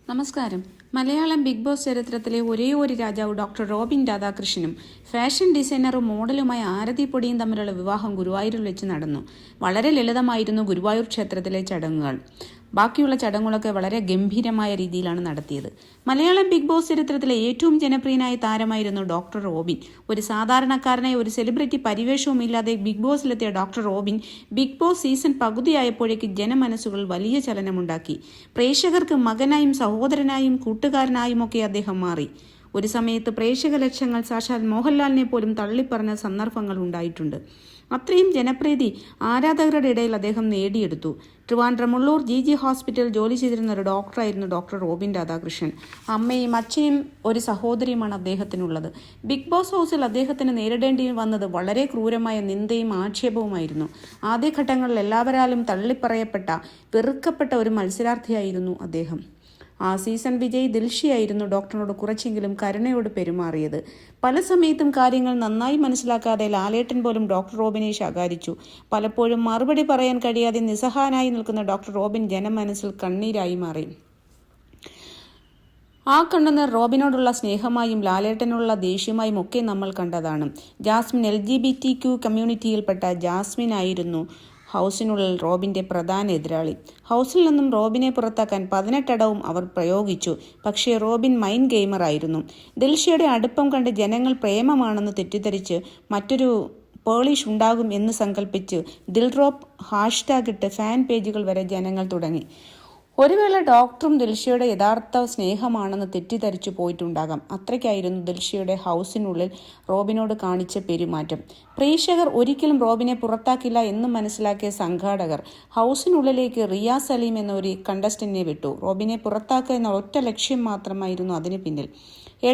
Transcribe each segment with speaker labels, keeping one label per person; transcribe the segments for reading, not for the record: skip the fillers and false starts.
Speaker 1: നമസ്കാരം. Malayalam big boss ചരിത്രത്തിലെ ഒരേ ഒരു രാജാവ് ഡോക്ടർ റോബിൻ രാധാകൃഷ്ണനും ഫാഷൻ ഡിസൈനറും മോഡലുമായ ആരതി പൊടിയും തമ്മിലുള്ള വിവാഹം ഗുരുവായൂരിൽ വെച്ച് നടന്നു. വളരെ ലളിതമായിരുന്നു ഗുരുവായൂർ ക്ഷേത്രത്തിലെ ചടങ്ങുകൾ. ബാക്കിയുള്ള ചടങ്ങുകളൊക്കെ വളരെ ഗംഭീരമായ രീതിയിലാണ് നടത്തിയത്. മലയാളം ബിഗ് ബോസ് ചരിത്രത്തിലെ ഏറ്റവും ജനപ്രിയനായ താരമായിരുന്നു ഡോക്ടർ റോബിൻ. ഒരു സാധാരണക്കാരനായ ഒരു സെലിബ്രിറ്റി പരിവേഷവും ഇല്ലാതെ ബിഗ് ബോസിലെത്തിയ doctor Robin Bigg Boss season പകുതിയായപ്പോഴേക്ക് ജനമനസ്സുകൾ വലിയ ചലനമുണ്ടാക്കി. പ്രേക്ഷകർക്ക് മകനായും സഹോദരനായും കൂട്ടുകാരനായുമൊക്കെ അദ്ദേഹം മാറി. ഒരു സമയത്ത് പ്രേക്ഷക ലക്ഷങ്ങൾ സാക്ഷാൽ മോഹൻലാലിനെ പോലും തള്ളിപ്പറഞ്ഞ സന്ദർഭങ്ങൾ ഉണ്ടായിട്ടുണ്ട്. അത്രയും ജനപ്രീതി ആരാധകരുടെ ഇടയിൽ അദ്ദേഹം നേടിയെടുത്തു. ട്രിവാൻഡ്രം മുള്ളൂർ ജി ഹോസ്പിറ്റലിൽ ജോലി ചെയ്തിരുന്ന ഒരു ഡോക്ടറായിരുന്നു ഡോക്ടർ റോബിൻ രാധാകൃഷ്ണൻ. അമ്മയും അച്ഛയും ഒരു സഹോദരിയുമാണ് അദ്ദേഹത്തിനുള്ളത്. ബിഗ് ബോസ് ഹൗസിൽ അദ്ദേഹത്തിന് നേരിടേണ്ടി വന്നത് വളരെ ക്രൂരമായ നിന്ദയും ആക്ഷേപവുമായിരുന്നു. ആദ്യഘട്ടങ്ങളിൽ എല്ലാവരാലും തള്ളിപ്പറയപ്പെട്ട വെറുക്കപ്പെട്ട ഒരു മത്സരാർത്ഥിയായിരുന്നു അദ്ദേഹം. ആ സീസൺ വിജയ് ദിൽഷയായിരുന്നു ഡോക്ടറിനോട് കുറച്ചെങ്കിലും കരുണയോട് പെരുമാറിയത്. പല സമയത്തും കാര്യങ്ങൾ നന്നായി മനസ്സിലാക്കാതെ ലാലേട്ടൻ പോലും ഡോക്ടർ റോബിനെ ശകാരിച്ചു. പലപ്പോഴും മറുപടി പറയാൻ കഴിയാതെ നിസ്സഹായനായി നിൽക്കുന്ന ഡോക്ടർ റോബിൻ ജനമനസ്സിൽ കണ്ണീരായി മാറി. ആ കണ്ണുനീർ റോബിനോടുള്ള സ്നേഹമായും ലാലേട്ടനുള്ള ദേഷ്യമായും ഒക്കെ നമ്മൾ കണ്ടതാണ്. ജാസ്മിൻ LGBTQ കമ്മ്യൂണിറ്റിയിൽപ്പെട്ട ജാസ്മിൻ ആയിരുന്നു ഹൗസിനുള്ളിൽ റോബിന്റെ പ്രധാന എതിരാളി. ഹൗസിൽ നിന്നും റോബിനെ പുറത്താക്കാൻ 18 അടവും അവർ പ്രയോഗിച്ചു. പക്ഷേ റോബിൻ മൈൻഡ് ഗെയിമർ ആയിരുന്നു. ദിൽഷയുടെ അടുപ്പം കണ്ട് ജനങ്ങൾ പ്രേമമാണെന്ന് തെറ്റിദ്ധരിച്ച് മറ്റൊരു പേളിഷ് ഉണ്ടാകും എന്ന് സങ്കല്പിച്ച് ദിൽറോപ്പ് ഹാഷ്ടാഗ് ഇട്ട് ഫാൻ പേജുകൾ വരെ ജനങ്ങൾ തുടങ്ങി. ഒരു വേള ഡോക്ടറും ദിൽഷയുടെ യഥാർത്ഥ സ്നേഹമാണെന്ന് തെറ്റിദ്ധരിച്ചു പോയിട്ടുണ്ടാകാം. അത്രയ്ക്കായിരുന്നു ദിൽഷയുടെ ഹൗസിനുള്ളിൽ റോബിനോട് കാണിച്ച പെരുമാറ്റം. പ്രേക്ഷകർ ഒരിക്കലും റോബിനെ പുറത്താക്കില്ല എന്ന് മനസ്സിലാക്കിയ സംഘാടകർ ഹൗസിനുള്ളിലേക്ക് റിയാസ് സലീം എന്ന ഒരു കണ്ടസ്റ്റന്റിനെ വിട്ടു. റോബിനെ പുറത്താക്കുക എന്ന ഒറ്റ ലക്ഷ്യം മാത്രമായിരുന്നു അതിന് പിന്നിൽ.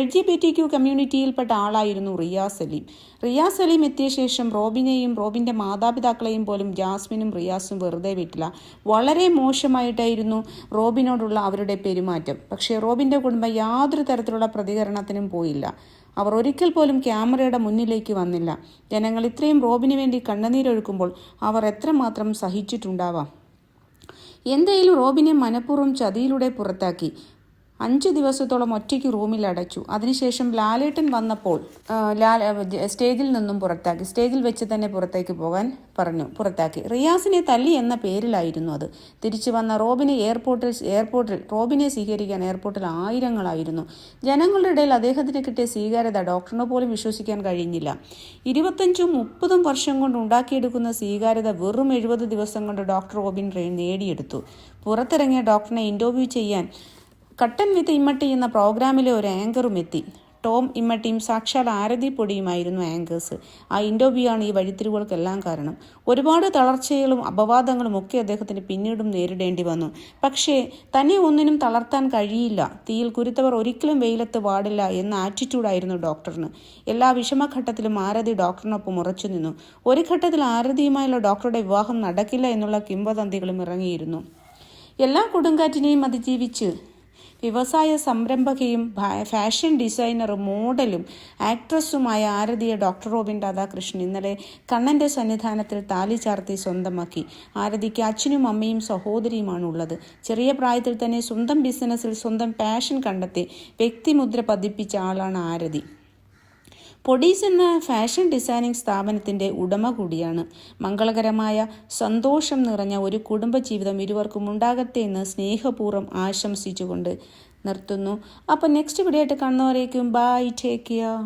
Speaker 1: LGBTQ കമ്മ്യൂണിറ്റിയിൽപ്പെട്ട ആളായിരുന്നു റിയാസ് സലീം. റിയാസ് സലീം എത്തിയ ശേഷം റോബിനെയും റോബിന്റെ മാതാപിതാക്കളെയും പോലും ജാസ്മിനും റിയാസും വെറുതെ വിട്ടില്ല. വളരെ മോശമായിട്ടായിരുന്നു റോബിനോടുള്ള അവരുടെ പെരുമാറ്റം. പക്ഷേ റോബിന്റെ കുടുംബം യാതൊരു തരത്തിലുള്ള പ്രതികരണത്തിനും പോയില്ല. അവർ ഒരിക്കൽ പോലും ക്യാമറയുടെ മുന്നിലേക്ക് വന്നില്ല. ജനങ്ങൾ ഇത്രയും റോബിന് വേണ്ടി കണ്ണുനീരൊഴുക്കുമ്പോൾ അവർ എത്രമാത്രം സഹിച്ചിട്ടുണ്ടാവാം. എന്തായാലും റോബിനെ മനഃപൂർവ്വം ചതിയിലൂടെ പുറത്താക്കി. 5 ദിവസത്തോളം ഒറ്റയ്ക്ക് റൂമിൽ അടച്ചു. അതിനുശേഷം ലാലേട്ടൻ വന്നപ്പോൾ സ്റ്റേജിൽ നിന്നും പുറത്താക്കി. സ്റ്റേജിൽ വെച്ച് തന്നെ പുറത്തേക്ക് പോകാൻ പറഞ്ഞു. പുറത്താക്കി. റിയാസിനെ തല്ലി എന്ന പേരിലായിരുന്നു അത്. തിരിച്ചു വന്ന റോബിനെ എയർപോർട്ടിൽ റോബിനെ സ്വീകരിക്കാൻ എയർപോർട്ടിൽ ആയിരങ്ങളായിരുന്നു. ജനങ്ങളുടെ ഇടയിൽ അദ്ദേഹത്തിന് കിട്ടിയ സ്വീകാര്യത ഡോക്ടറിന് പോലും വിശ്വസിക്കാൻ കഴിഞ്ഞില്ല. 25-30 വർഷം കൊണ്ട് ഉണ്ടാക്കിയെടുക്കുന്ന സ്വീകാര്യത വെറും 70 ദിവസം കൊണ്ട് ഡോക്ടർ റോബിൻ നേടിയെടുത്തു. പുറത്തിറങ്ങിയ ഡോക്ടറിനെ ഇന്റർവ്യൂ ചെയ്യാൻ കട്ടൻ വിത്ത് ഇമ്മട്ടി എന്ന പ്രോഗ്രാമിലെ ഒരു ആങ്കറും എത്തി. ടോം ഇമ്മട്ടിയും സാക്ഷാൽ ആരതി പൊടിയുമായിരുന്നു ആങ്കേഴ്സ്. ആ ഇന്റർവ്യൂ ആണ് ഈ വഴിത്തിരിവുകൾക്കെല്ലാം കാരണം. ഒരുപാട് തളർച്ചകളും അപവാദങ്ങളും ഒക്കെ അദ്ദേഹത്തിന് പിന്നീടും നേരിടേണ്ടി വന്നു. പക്ഷേ തന്നെ ഒന്നിനും തളർത്താൻ കഴിയില്ല. തീയിൽ കുരുത്തവർ ഒരിക്കലും വെയിലത്ത് പാടില്ല എന്ന ആറ്റിറ്റ്യൂഡായിരുന്നു ഡോക്ടറിന്. എല്ലാ വിഷമഘട്ടത്തിലും ആരതി ഡോക്ടറിനൊപ്പം ഉറച്ചു നിന്നു. ഒരു ഘട്ടത്തിൽ ആരതിയുമായുള്ള ഡോക്ടറുടെ വിവാഹം നടക്കില്ല എന്നുള്ള കിംവദന്തികളും ഇറങ്ങിയിരുന്നു. എല്ലാ കൊടുങ്കാറ്റിനെയും അതിജീവിച്ച് വ്യവസായ സംരംഭകയും ഫാഷൻ ഡിസൈനറും മോഡലും ആക്ട്രസുമായ ആരതിയെ ഡോക്ടർ റോബിൻ രാധാകൃഷ്ണൻ ഇന്നലെ കണ്ണന്റെ സന്നിധാനത്തിൽ താലി ചാർത്തി സ്വന്തമാക്കി. ആരതിക്ക് അച്ഛനും അമ്മയും സഹോദരിയുമാണ് ഉള്ളത്. ചെറിയ പ്രായത്തിൽ തന്നെ സ്വന്തം ബിസിനസ്സിൽ സ്വന്തം പാഷൻ കണ്ടെത്തി വ്യക്തിമുദ്ര പതിപ്പിച്ച ആളാണ് ആരതി. പൊടീസ് എന്ന ഫാഷൻ ഡിസൈനിങ് സ്ഥാപനത്തിൻ്റെ ഉടമ കൂടിയാണ്. മംഗളകരമായ സന്തോഷം നിറഞ്ഞ ഒരു കുടുംബജീവിതം ഇരുവർക്കും ഉണ്ടാകട്ടെ എന്ന് സ്നേഹപൂർവ്വം ആശംസിച്ചുകൊണ്ട് നിർത്തുന്നു. അപ്പോൾ നെക്സ്റ്റ് വീഡിയോ ആയിട്ട് കാണുന്നവരേക്കും ബൈ, ടേക്ക് കെയർ.